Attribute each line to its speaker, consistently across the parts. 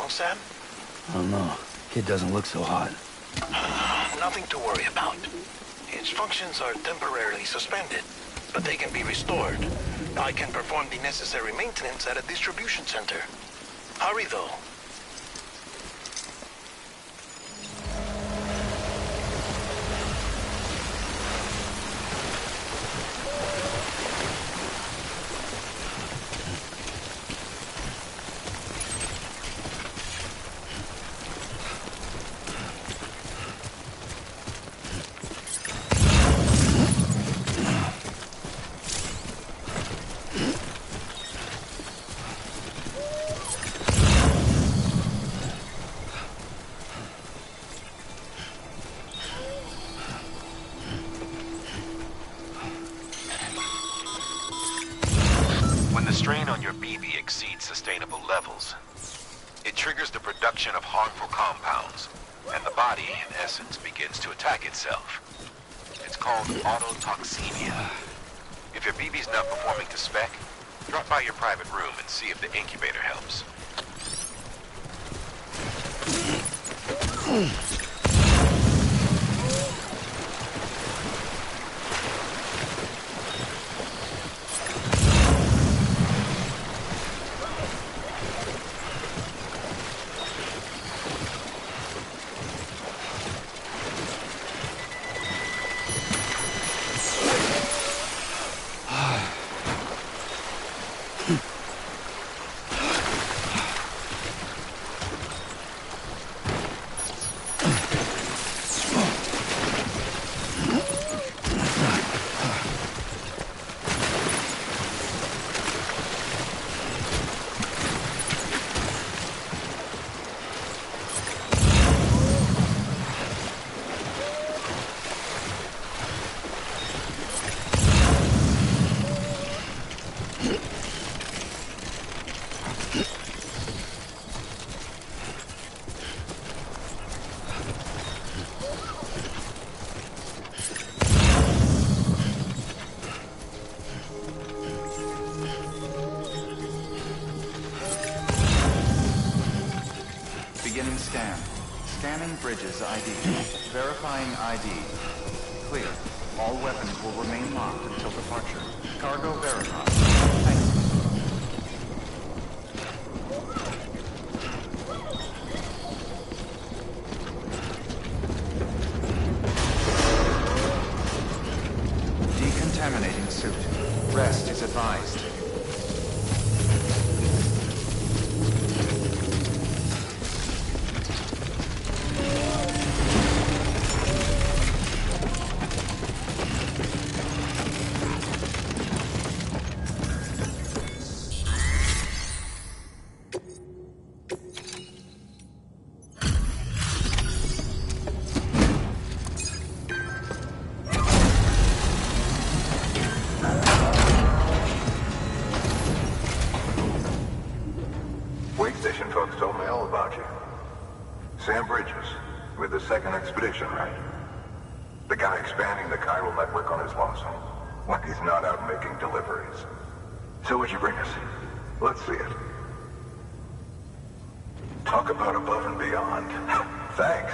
Speaker 1: Sam?
Speaker 2: I don't know. Kid doesn't look so hot.
Speaker 1: Nothing to worry about. Its functions are temporarily suspended, but they can be restored. I can perform the necessary maintenance at a distribution center. Hurry, though.
Speaker 3: Strain on your BB exceeds sustainable levels. It triggers the production of harmful compounds, and the body, in essence, begins to attack itself. It's called autotoxemia. If your BB's not performing to spec, drop by your private room and see if the incubator helps.
Speaker 4: Beginning scan. Scanning bridges ID. Verifying ID. Clear. All weapons will remain locked until departure. Cargo verified. Thank you. Decontaminating suit. Rest is advised.
Speaker 5: Wait station folks told me all about you. Sam Bridges, with the second expedition, right? The guy expanding the chiral network on his lonesome, when he's not out making deliveries. So what'd you bring us? Let's see it. Talk about above and beyond. Thanks.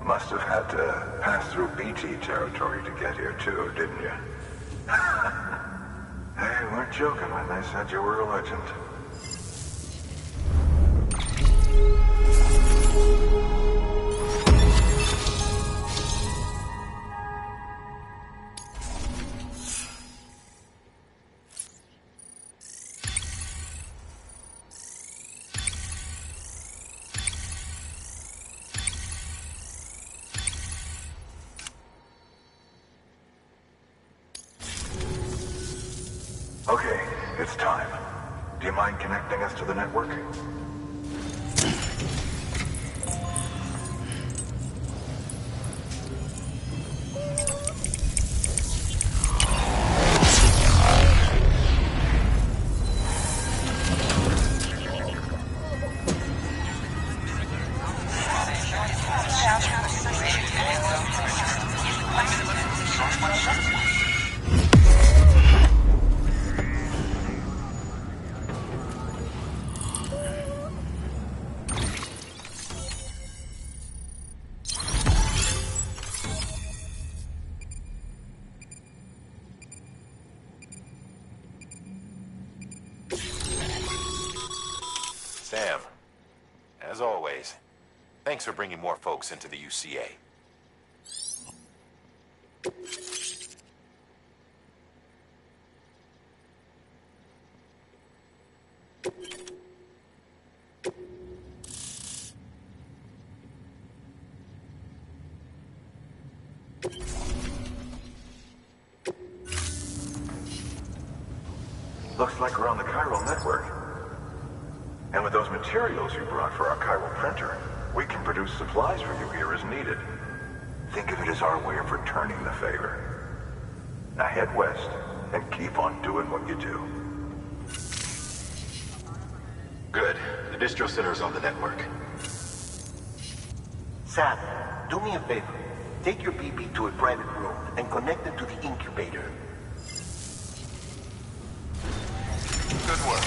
Speaker 5: Must have had to pass through BT territory to get here too, didn't you? They weren't joking when they said you were a legend. Okay, it's time. Do you mind connecting us to the network?
Speaker 3: Sam, as always, thanks for bringing more folks into the UCA.
Speaker 5: Looks like we're on the chiral network. And with those materials you brought for our chiral printer, we can produce supplies for you here as needed. Think of it as our way of returning the favor. Now head west and keep on doing what you do.
Speaker 3: Good. The distro center is on the network.
Speaker 6: Sam, do me a favor. Take your BB to a private room and connect it to the incubator.
Speaker 3: Good work.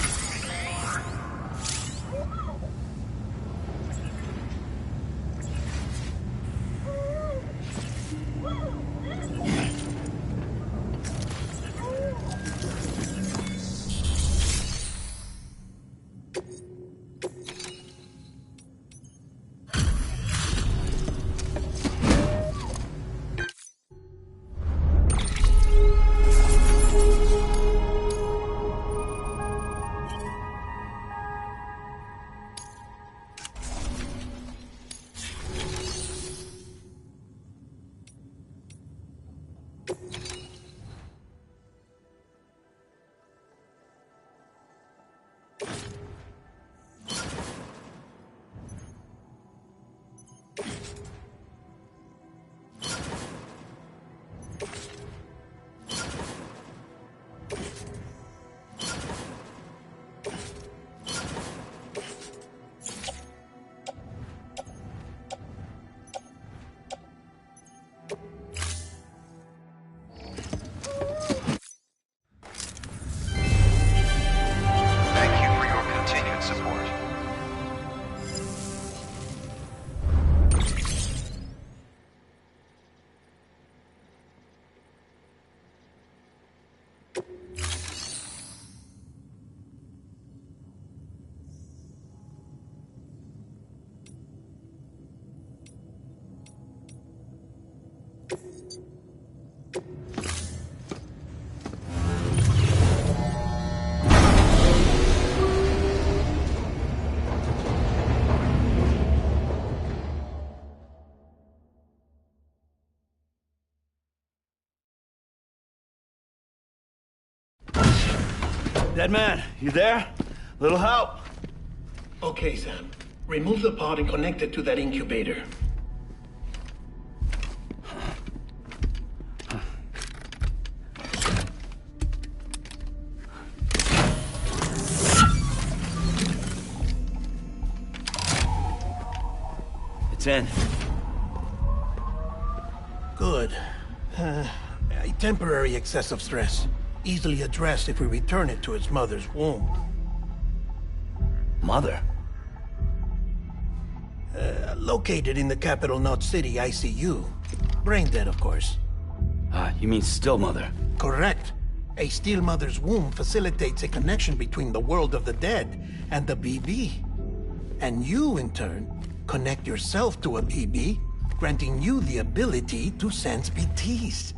Speaker 2: Dead man, you there? Little help?
Speaker 1: Okay, Sam. Remove the pod and connect it to that incubator.
Speaker 2: It's in.
Speaker 1: Good. A temporary excess of stress. Easily addressed if we return it to its mother's womb.
Speaker 2: Mother?
Speaker 1: Located in the capital Knot City ICU. Brain dead, of course.
Speaker 2: You mean still mother?
Speaker 1: Correct. A still mother's womb facilitates a connection between the world of the dead and the BB. And you, in turn, connect yourself to a BB, granting you the ability to sense BTs.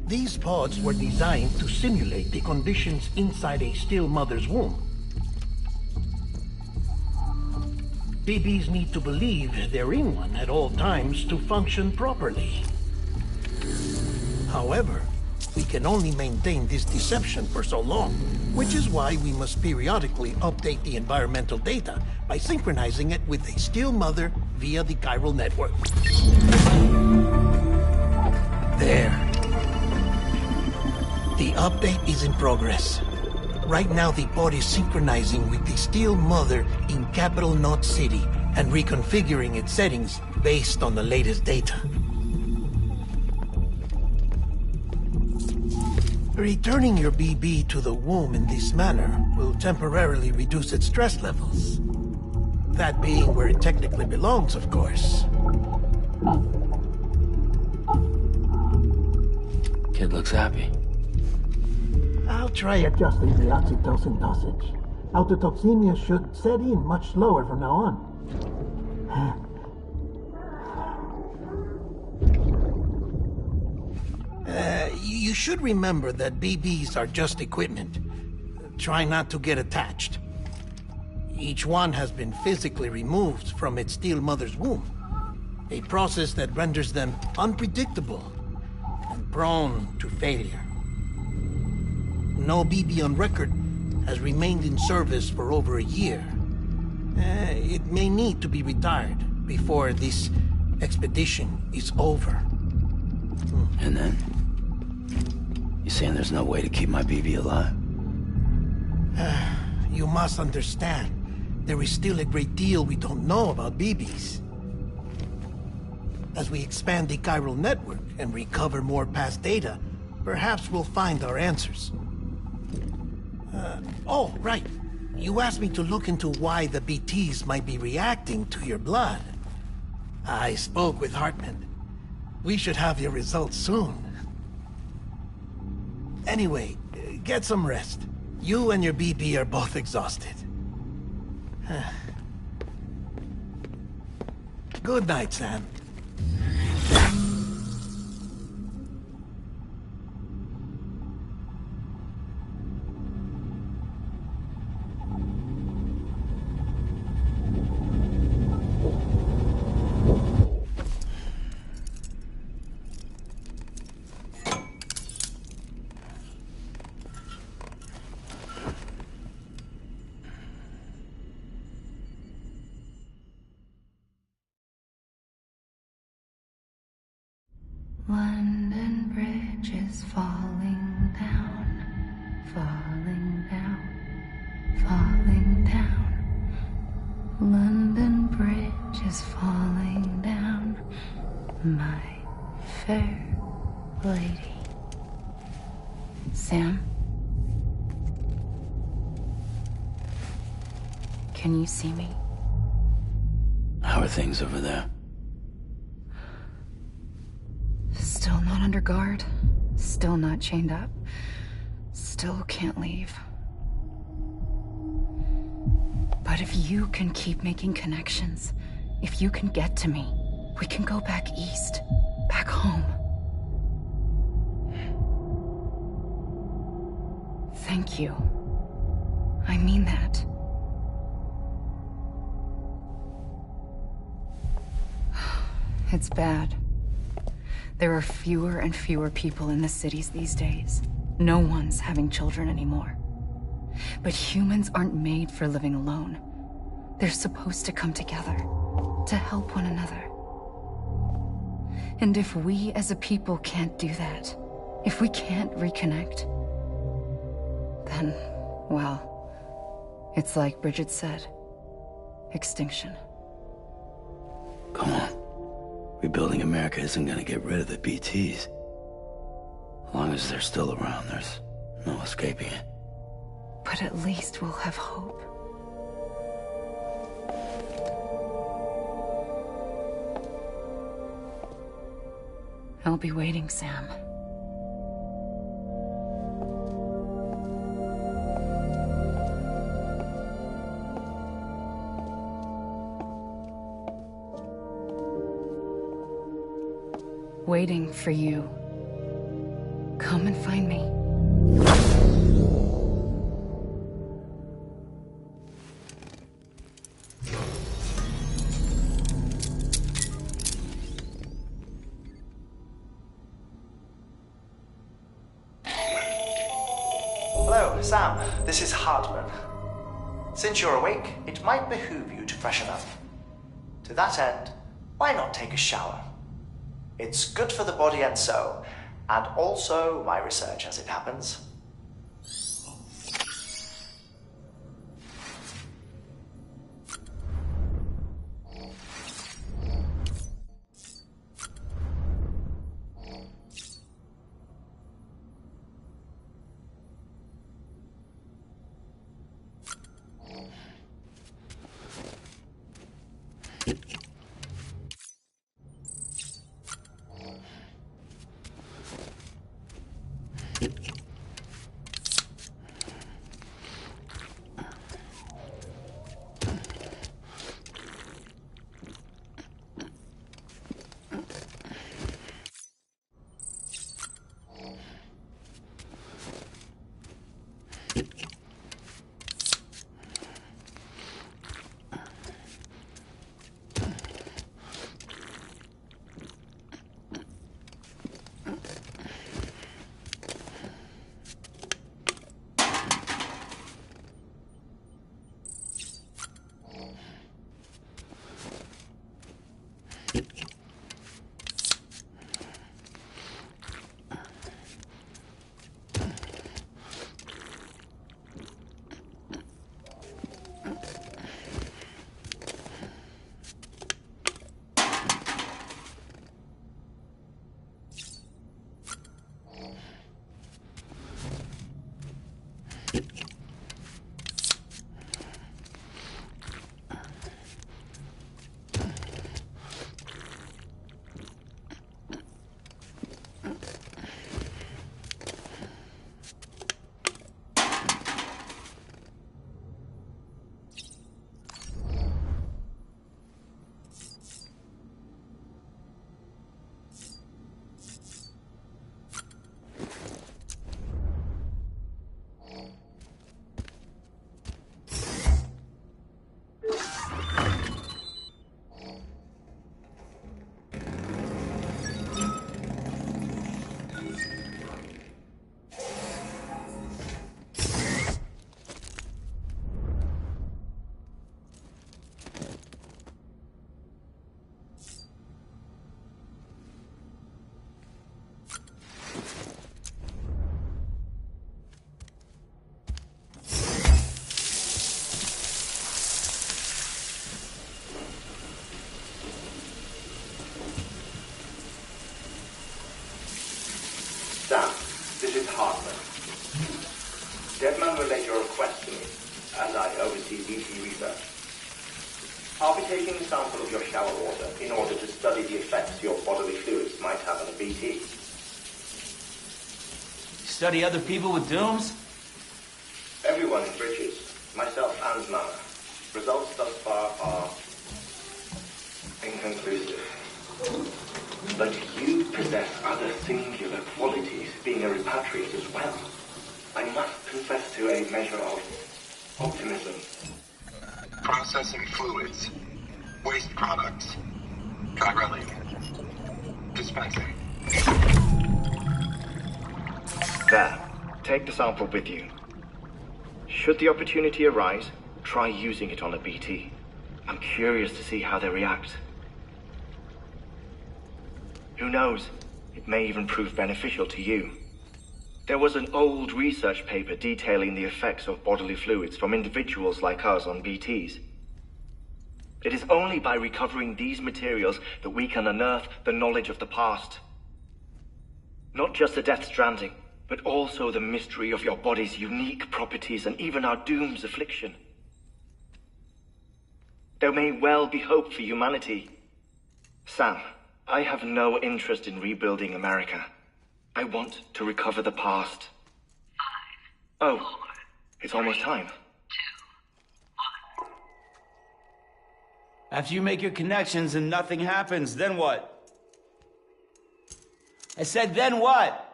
Speaker 1: These pods were designed to simulate the conditions inside a still mother's womb. BBs need to believe they're in one at all times to function properly. However, we can only maintain this deception for so long, which is why we must periodically update the environmental data by synchronizing it with a still mother via the chiral network. There. The update is in progress. Right now, the pod is synchronizing with the still mother in capital Knot City and reconfiguring its settings based on the latest data. Returning your BB to the womb in this manner will temporarily reduce its stress levels. That being where it technically belongs, of course.
Speaker 2: Kid looks happy.
Speaker 1: I'll try adjusting the oxytocin dosage. Autotoxemia should set in much slower from now on. You should remember that BBs are just equipment. Try not to get attached. Each one has been physically removed from its still mother's womb. A process that renders them unpredictable and prone to failure. No BB on record has remained in service for over a year. It may need to be retired before this expedition is over.
Speaker 2: And then? You saying there's no way to keep my BB alive?
Speaker 1: You must understand, there is still a great deal we don't know about BBs. As we expand the chiral network and recover more past data, perhaps we'll find our answers. Oh, right. You asked me to look into why the BTs might be reacting to your blood. I spoke with Hartman. We should have your results soon. Anyway, get some rest. You and your BB are both exhausted. Good night, Sam.
Speaker 7: London Bridge is falling down, falling down, falling down. London Bridge is falling down, my fair lady. Sam? Can you see me?
Speaker 2: How are things over there?
Speaker 7: Still not under guard, still not chained up, still can't leave. But if you can keep making connections, if you can get to me, we can go back east, back home. Thank you. I mean that. It's bad. There are fewer and fewer people in the cities these days. No one's having children anymore. But humans aren't made for living alone. They're supposed to come together, to help one another. And if we as a people can't do that, if we can't reconnect, then, well, it's like Bridget said, extinction.
Speaker 2: Come on. Rebuilding America isn't gonna get rid of the BTs. As long as they're still around, there's no escaping it.
Speaker 7: But at least we'll have hope. I'll be waiting, Sam. Waiting for you. Come and find me.
Speaker 8: Hello, Sam. This is Hartman. Since you're awake, it might behoove you to freshen up. To that end, why not take a shower? It's good for the body and soul, and also my research as it happens.
Speaker 9: Sam, this is Hartman. Deadman relayed your request to me, as I oversee BT research. I'll be taking a sample of your shower water in order to study the effects your bodily fluids might have on a BT.
Speaker 10: Study other people with dooms?
Speaker 9: Everyone in Bridges, myself and Mama. Results thus far are inconclusive. But you possess other singular qualities, being a repatriate as well. I must confess to a measure of optimism.
Speaker 5: Processing fluids. Waste products. Dry dispensing.
Speaker 9: There. Take the sample with you. Should the opportunity arise, try using it on a BT. I'm curious to see how they react. Who knows? It may even prove beneficial to you. There was an old research paper detailing the effects of bodily fluids from individuals like us on BTs.
Speaker 11: It is only by recovering these materials that we can unearth the knowledge of the past. Not just the Death Stranding, but also the mystery of your body's unique properties and even our doom's affliction. There may well be hope for humanity. Sam, I have no interest in rebuilding America. I want to recover the past. 5, 4, oh, it's almost time.
Speaker 10: 2, 1. After you make your connections and nothing happens, then what? I said, then what?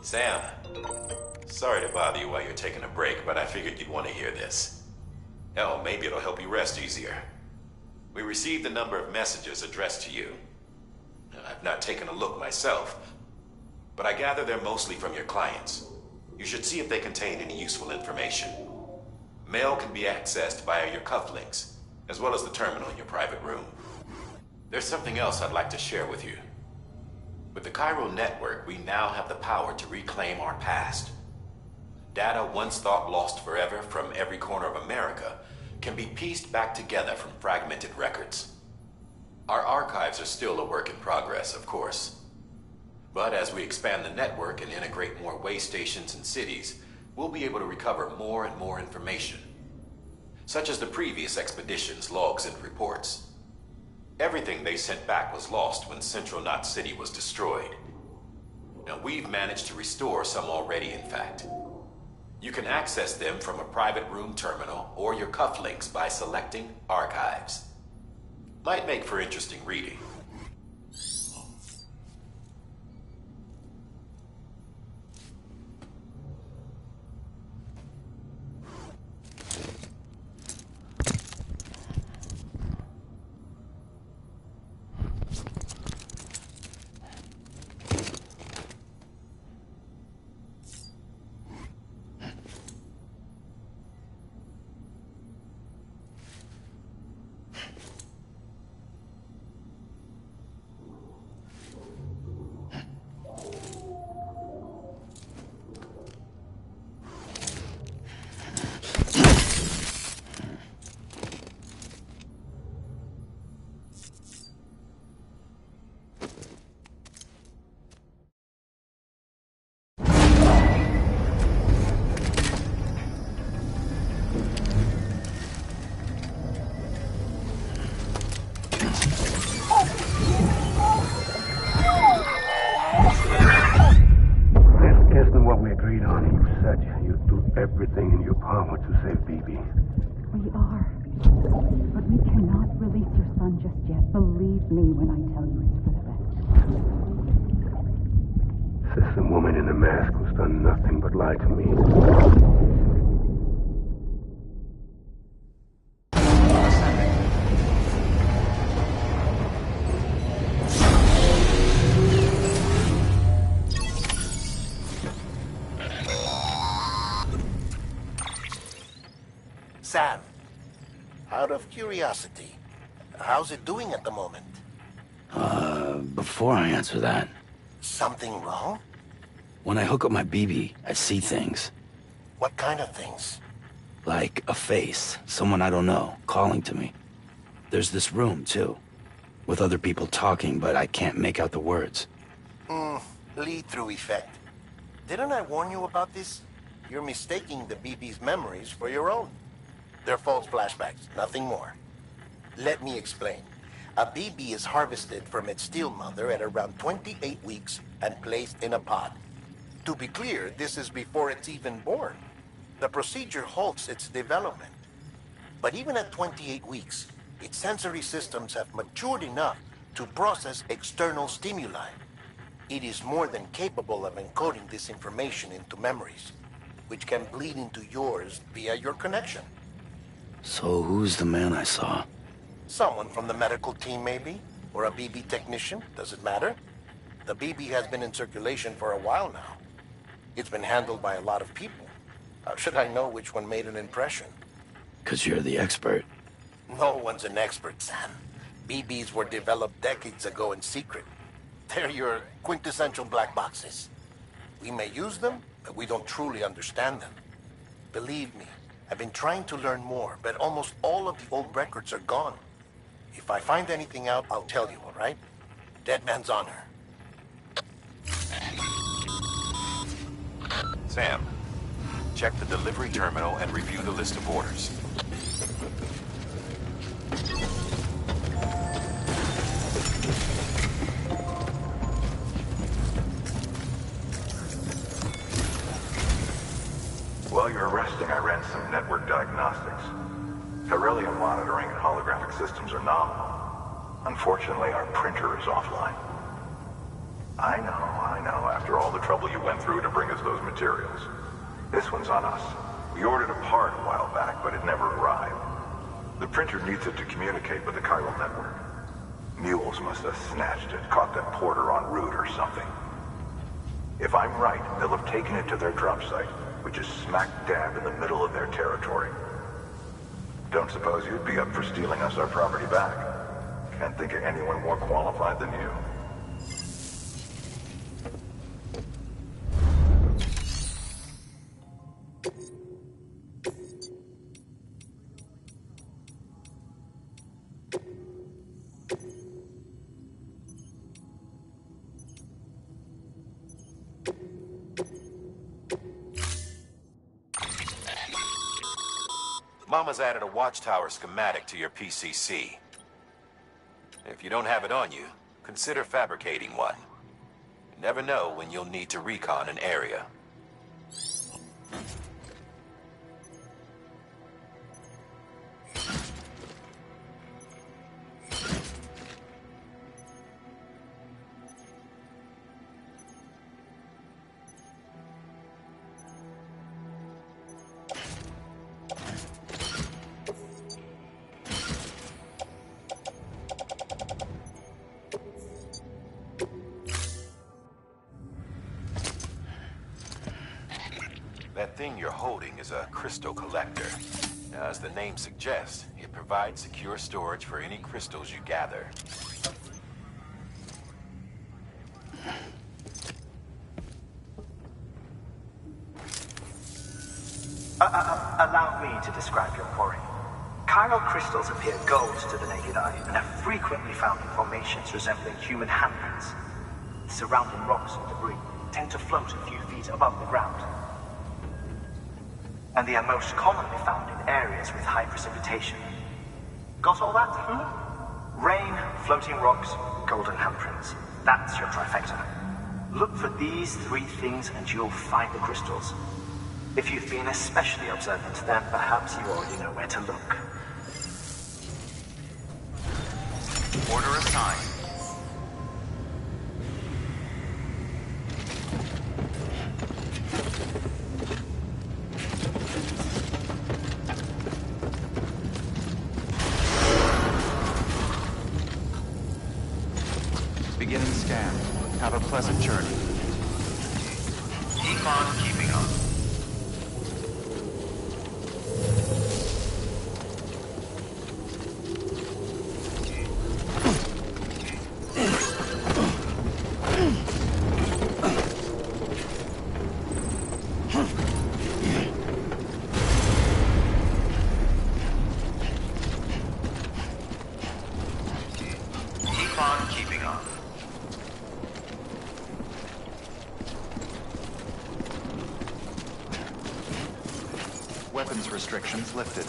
Speaker 3: Sam, sorry to bother you while you're taking a break, but I figured you'd want to hear this. Hell, maybe it'll help you rest easier. We received a number of messages addressed to you. I've not taken a look myself, but I gather they're mostly from your clients. You should see if they contain any useful information. Mail can be accessed via your cufflinks, as well as the terminal in your private room. There's something else I'd like to share with you. With the Cairo network, we now have the power to reclaim our past. Data once thought lost forever from every corner of America can be pieced back together from fragmented records. Our archives are still a work in progress, of course. But as we expand the network and integrate more way stations and cities, we'll be able to recover more and more information, such as the previous expedition's logs and reports. Everything they sent back was lost when Central Knot City was destroyed. Now, we've managed to restore some already, in fact. You can access them from a private room terminal or your cufflinks by selecting Archives. Might make for interesting reading.
Speaker 12: Everything in your power to save BB.
Speaker 13: We are. But we cannot release your son just yet. Believe me when I tell you it's for the best.
Speaker 12: Says the woman in the mask who's done nothing but lie to me.
Speaker 6: Sam, out of curiosity, how's it doing at the moment?
Speaker 2: Before I answer that...
Speaker 6: Something wrong?
Speaker 2: When I hook up my BB, I see things.
Speaker 6: What kind of things?
Speaker 2: Like a face, someone I don't know, calling to me. There's this room, too, with other people talking, but I can't make out the words.
Speaker 6: Lead-through effect. Didn't I warn you about this? You're mistaking the BB's memories for your own. They're false flashbacks, nothing more. Let me explain. A BB is harvested from its steel mother at around 28 weeks and placed in a pod. To be clear, this is before it's even born. The procedure halts its development. But even at 28 weeks, its sensory systems have matured enough to process external stimuli. It is more than capable of encoding this information into memories, which can bleed into yours via your connection.
Speaker 2: So who's the man I saw?
Speaker 6: Someone from the medical team, maybe? Or a BB technician? Does it matter? The BB has been in circulation for a while now. It's been handled by a lot of people. How should I know which one made an impression?
Speaker 2: 'Cause you're the expert.
Speaker 6: No one's an expert, Sam. BBs were developed decades ago in secret. They're your quintessential black boxes. We may use them, but we don't truly understand them. Believe me, I've been trying to learn more, but almost all of the old records are gone. If I find anything out, I'll tell you, all right? Dead man's honor.
Speaker 3: Sam, check the delivery terminal and review the list of orders.
Speaker 5: While you're resting, I ran some network diagnostics. Beryllium monitoring and holographic systems are nominal. Unfortunately, our printer is offline. I know, after all the trouble you went through to bring us those materials. This one's on us. We ordered a part a while back, but it never arrived. The printer needs it to communicate with the chiral network. Mules must have snatched it, caught that porter en route or something. If I'm right, they'll have taken it to their drop site, which is smack dab in the middle of their territory. Don't suppose you'd be up for stealing us our property back? Can't think of anyone more qualified than you.
Speaker 3: Mama's added a watchtower schematic to your PCC. If you don't have it on you, consider fabricating one. You never know when you'll need to recon an area. That thing you're holding is a crystal collector. Now, as the name suggests, it provides secure storage for any crystals you gather.
Speaker 14: Allow me to describe your quarry. Chiral crystals appear gold to the naked eye and are frequently found in formations resembling human handprints. Surrounding rocks and debris tend to float a few feet above the ground. And they are most commonly found in areas with high precipitation. Got all that? Rain, floating rocks, golden handprints. That's your trifecta. Look for these three things and you'll find the crystals. If you've been especially observant, then perhaps you already know where to look.
Speaker 3: Order assigned.
Speaker 4: Beginning scan. Have a pleasant journey.
Speaker 3: Keep on keeping on. Keep on keeping on.
Speaker 4: Weapons restrictions lifted.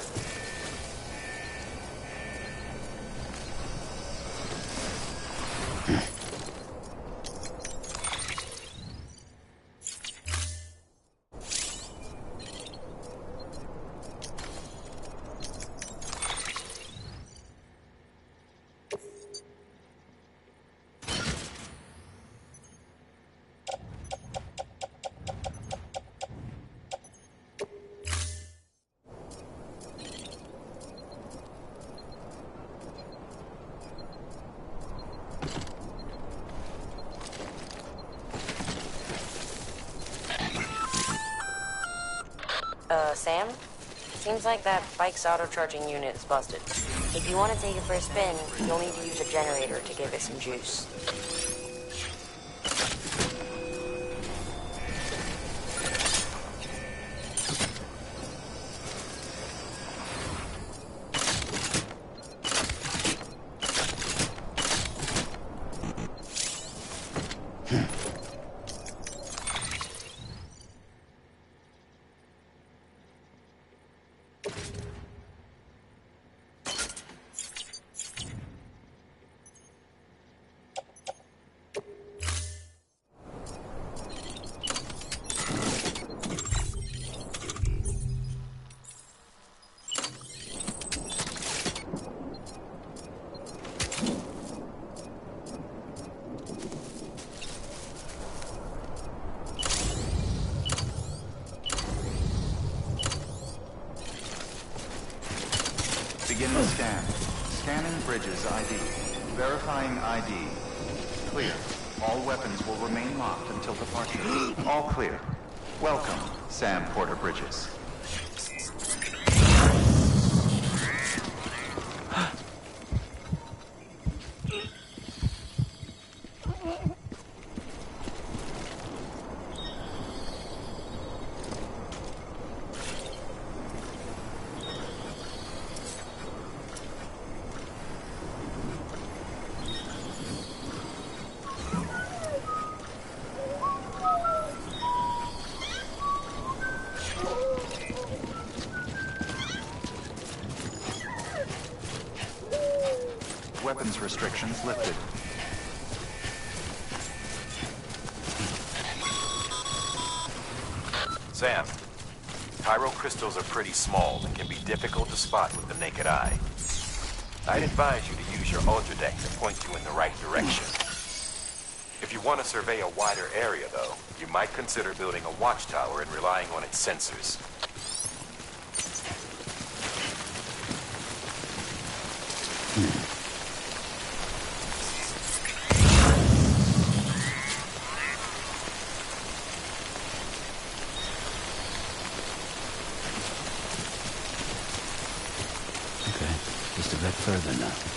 Speaker 15: Sam? Seems like that bike's auto-charging unit is busted. If you want to take it for a spin, you'll need to use a generator to give it some juice.
Speaker 4: bridges ID. Verifying ID. Clear. All weapons will remain locked until departure. All clear. Welcome, Sam Porter Bridges. Weapons restrictions lifted.
Speaker 3: Sam, pyro crystals are pretty small and can be difficult to spot with the naked eye. I'd advise you to use your ultra deck to point you in the right direction. If you want to survey a wider area, though, you might consider building a watchtower and relying on its sensors.
Speaker 2: Okay, just a bit further now.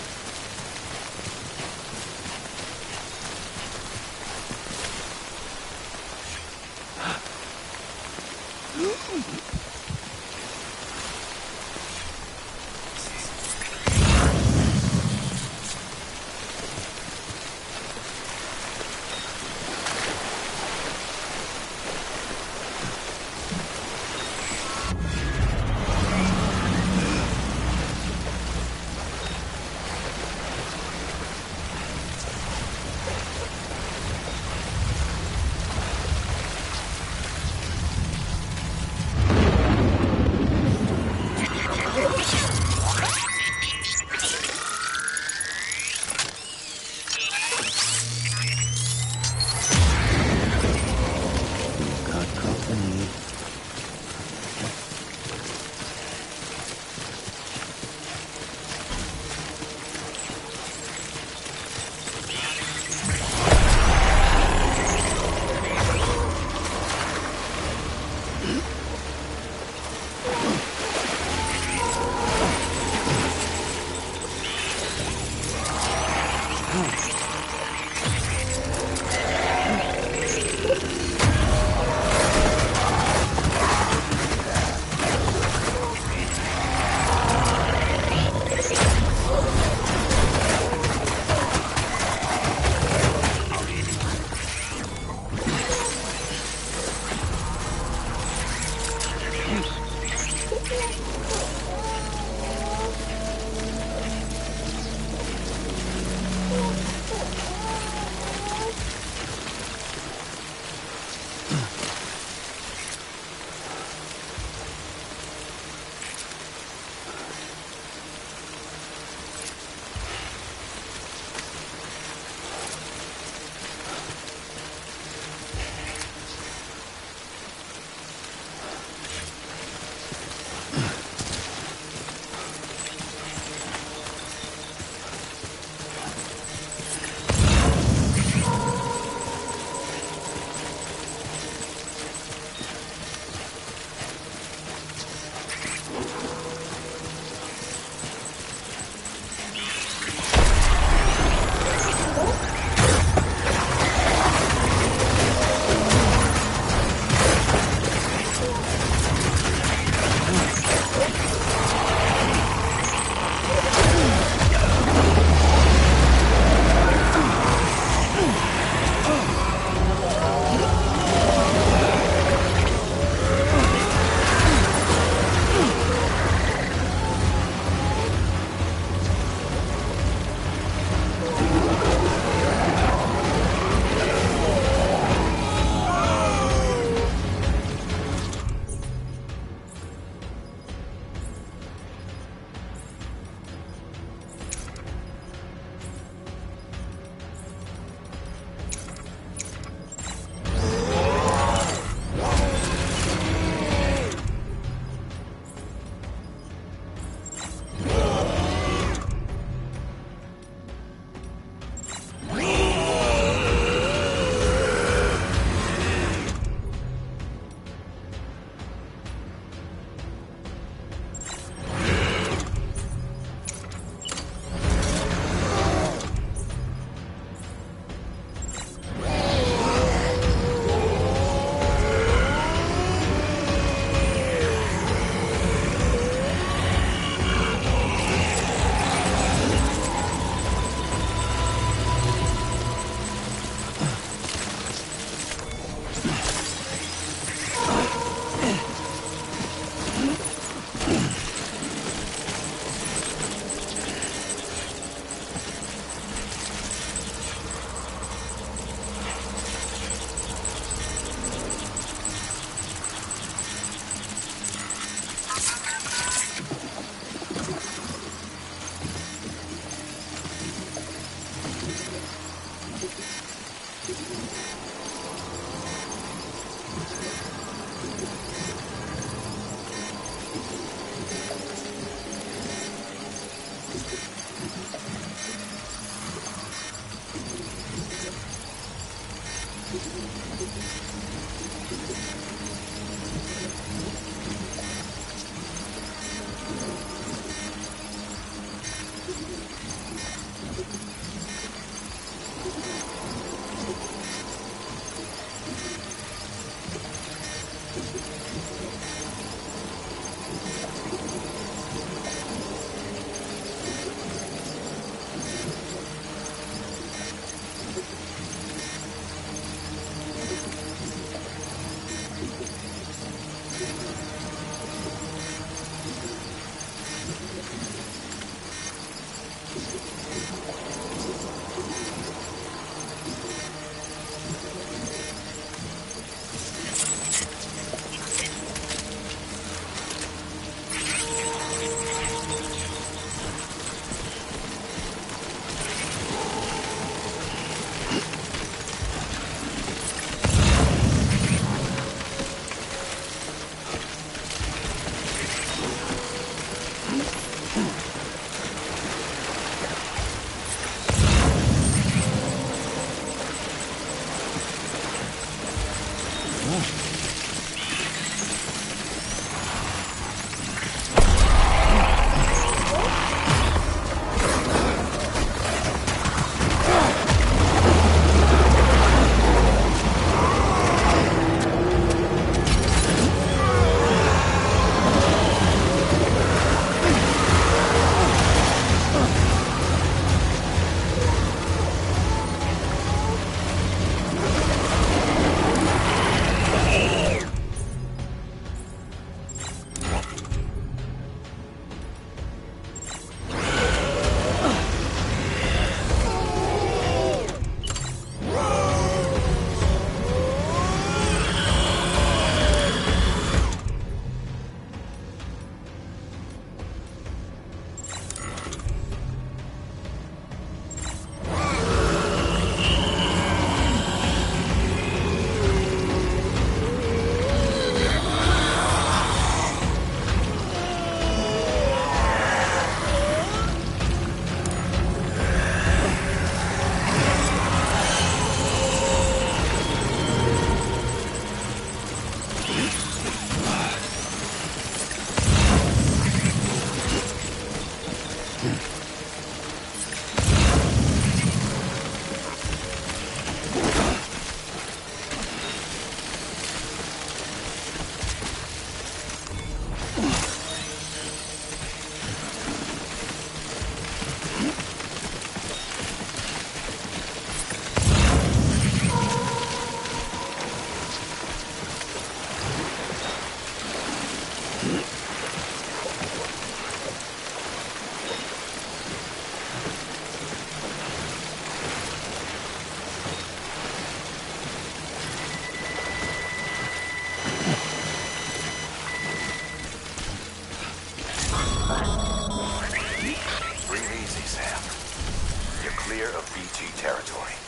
Speaker 3: clear of BT territory.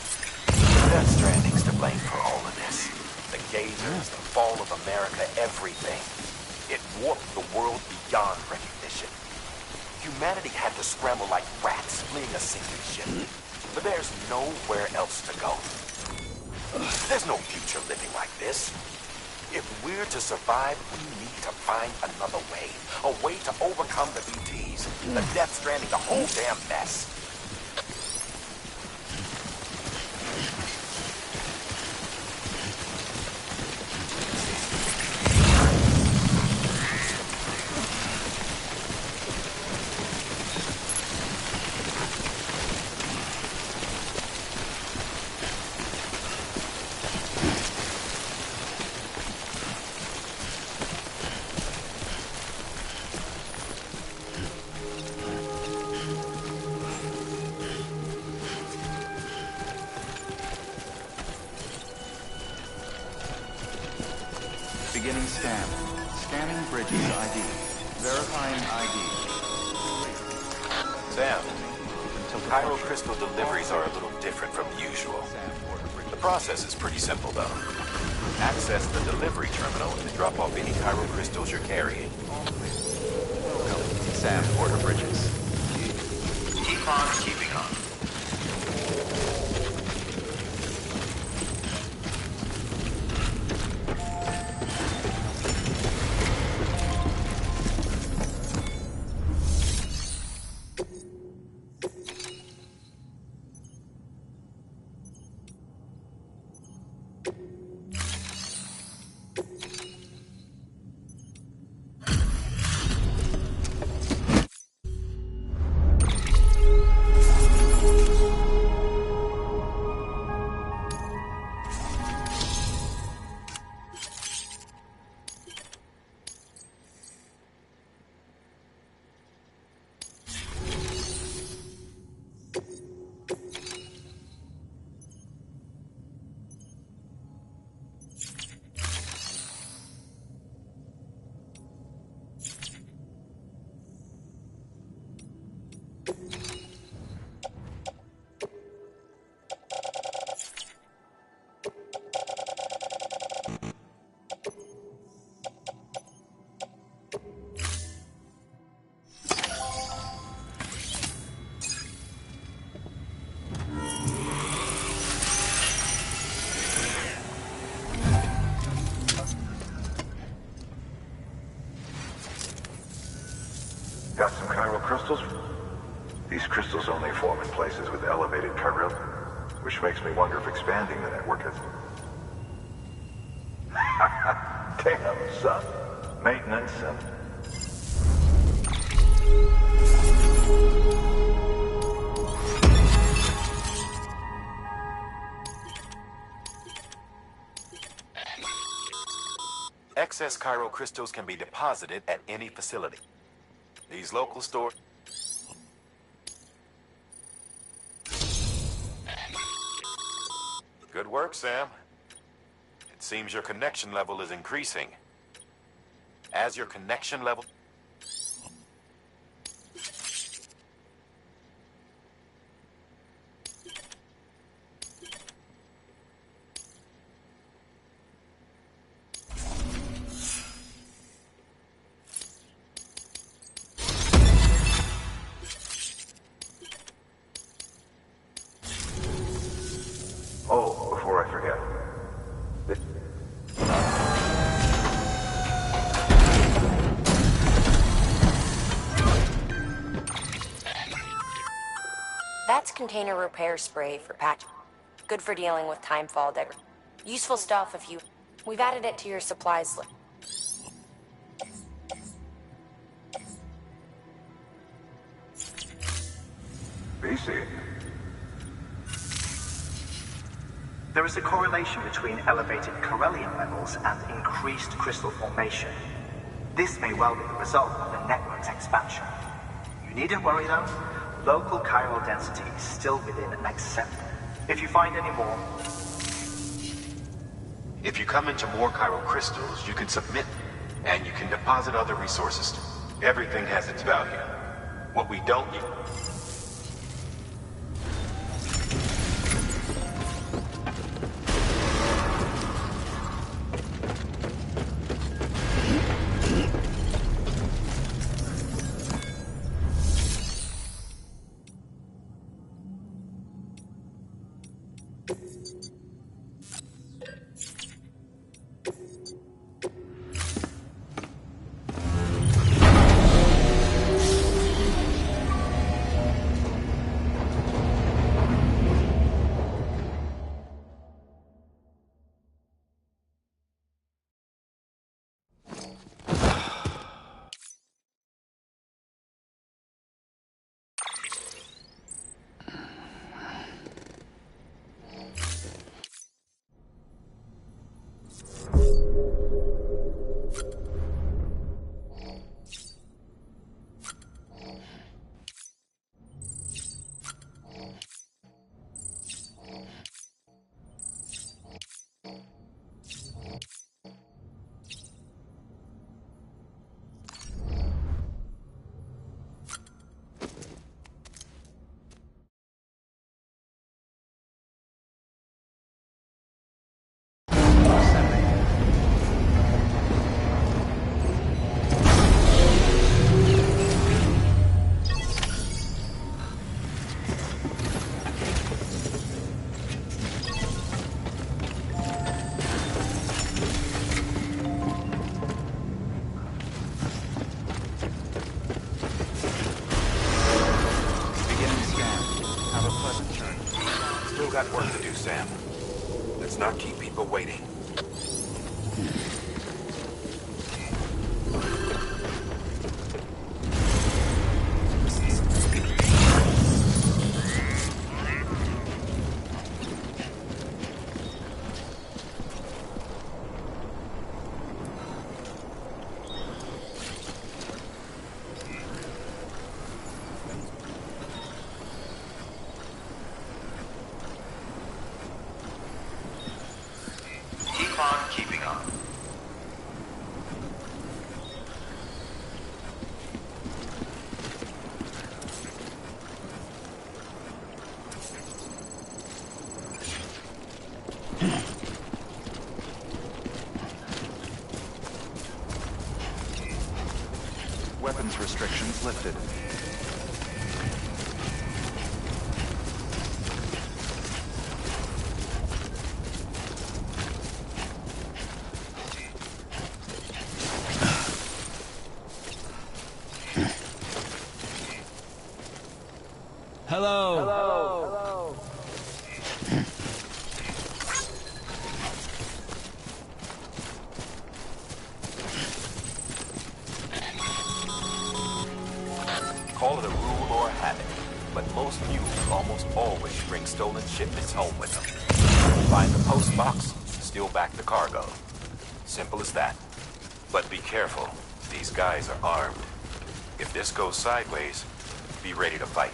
Speaker 3: The Death Stranding's to blame for all of this. The gazers, the fall of America, everything. It warped the world beyond recognition. Humanity had to scramble like rats fleeing a sinking ship. But there's nowhere else to go. There's no future living like this. If we're to survive, we need to find another way. A way to overcome the BTs, the Death Stranding, the whole damn mess.
Speaker 4: Beginning scan. Scanning bridges ID. Verifying ID.
Speaker 3: Sam, Cairo crystal deliveries are a little different from usual. The process is pretty simple, though. Access the delivery terminal and drop off any Cairo crystals you're carrying.
Speaker 4: Sam, Porter Bridges.
Speaker 3: Keep on keeping on.
Speaker 5: crystals? These crystals only form in places with elevated chiral, which makes me wonder if expanding the network has... Damn, son. Maintenance and...
Speaker 3: Excess chiral crystals can be deposited at any facility. These local stores... Good work, Sam. It seems your connection level is increasing. As your connection level...
Speaker 5: Oh, before I forget.
Speaker 15: That's container repair spray for patch. Good for dealing with timefall degradation. Useful stuff if you... We've added it to your supplies list.
Speaker 5: BC.
Speaker 14: There is a correlation between elevated corellium levels and increased crystal formation. This may well be the result of the network's expansion. You needn't worry though. Local chiral density is still within an acceptable. If you find any more...
Speaker 3: If you come into more chiral crystals, you can submit and you can deposit other resources. Everything has its value. What we don't need... Got work to do, Sam. Let's not keep people waiting.
Speaker 14: Keeping on.
Speaker 4: Weapons restrictions lifted.
Speaker 10: Hello.
Speaker 3: Hello. Call it a rule or a habit, but most mules almost always bring stolen shipments home with them. Find the post box, steal back the cargo. Simple as that. But be careful. These guys are armed. If this goes sideways, be ready to fight.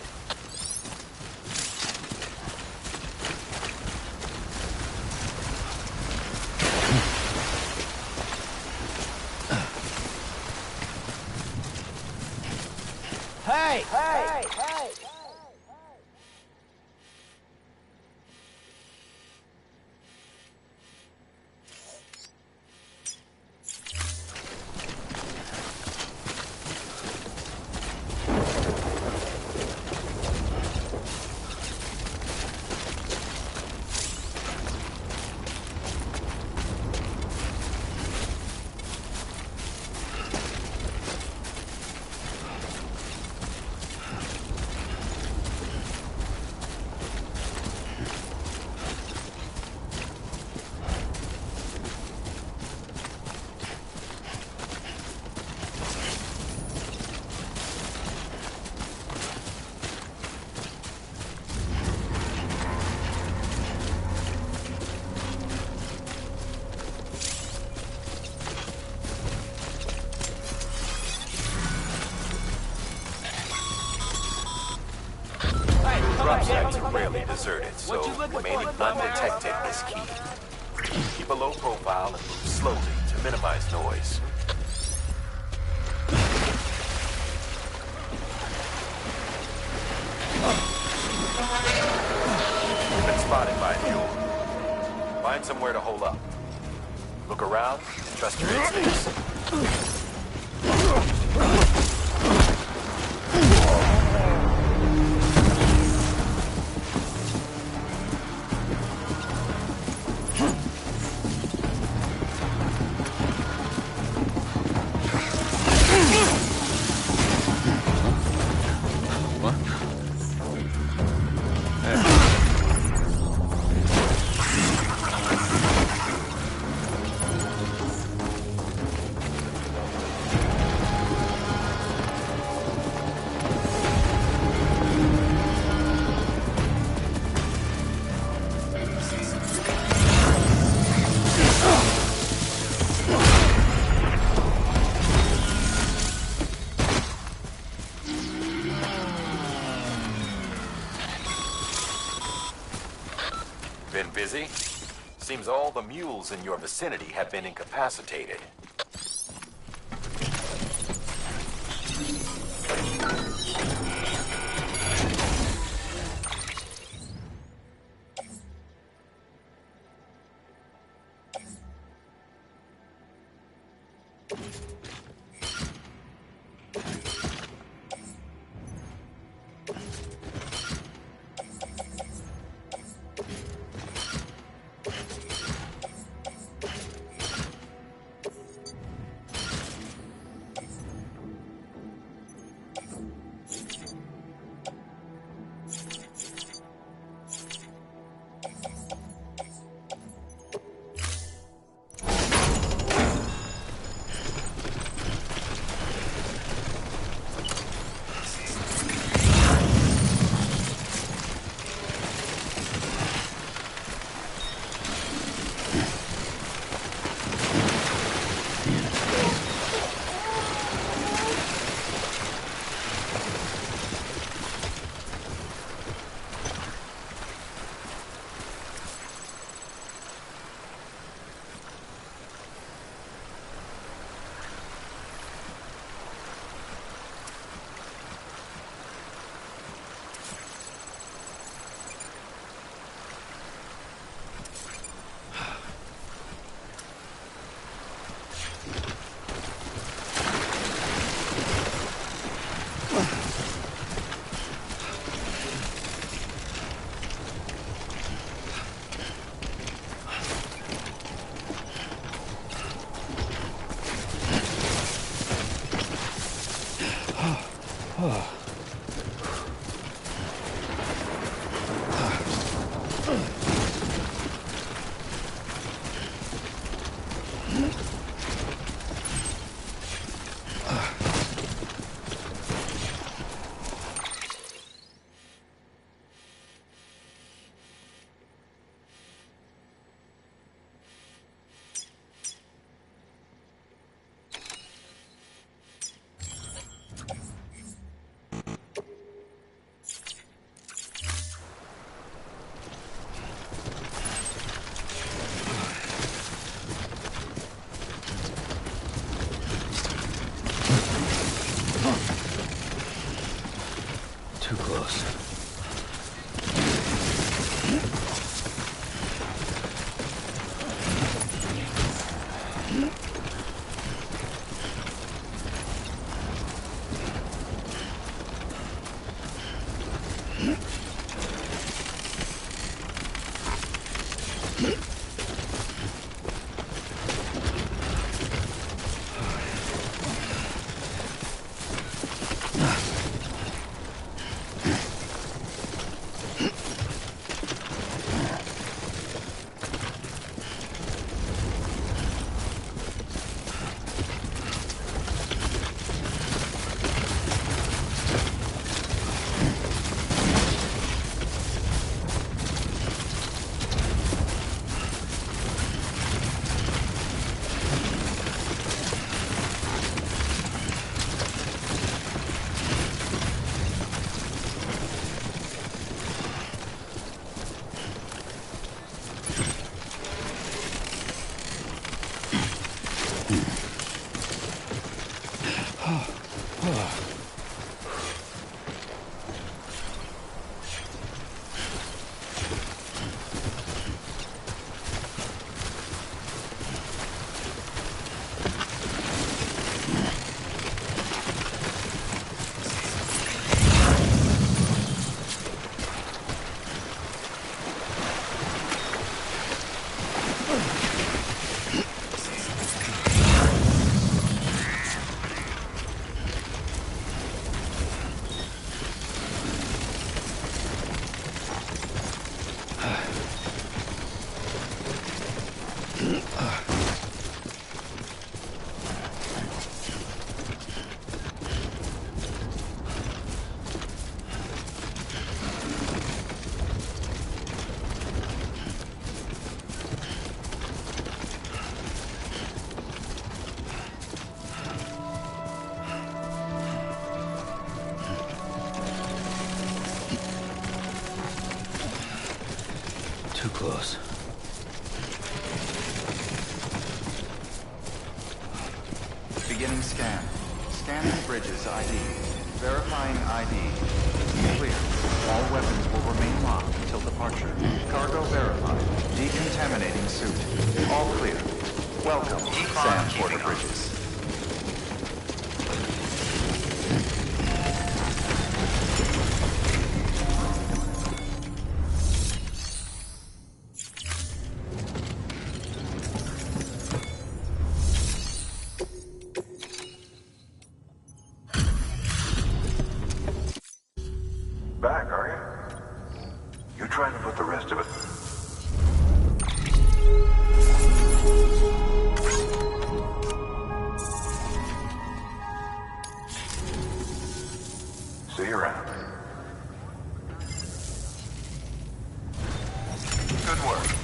Speaker 10: Hey!
Speaker 3: Drop sites are rarely deserted, so remaining undetected is key. Keep a low profile and move slowly to minimize noise. You've been spotted by a mule. Find somewhere to hold up. Look around and trust your instincts. Been busy? Seems all the mules in your vicinity have been incapacitated.
Speaker 2: Too close. Too close.
Speaker 4: Beginning scan. Scanning bridges ID. Verifying ID. Clear. All weapons will remain locked until departure. Cargo verified. Decontaminating suit. All clear. Welcome, Sand Porter Bridges.
Speaker 5: Back, are you? You trying to put the rest of it... See you around.
Speaker 3: Good work.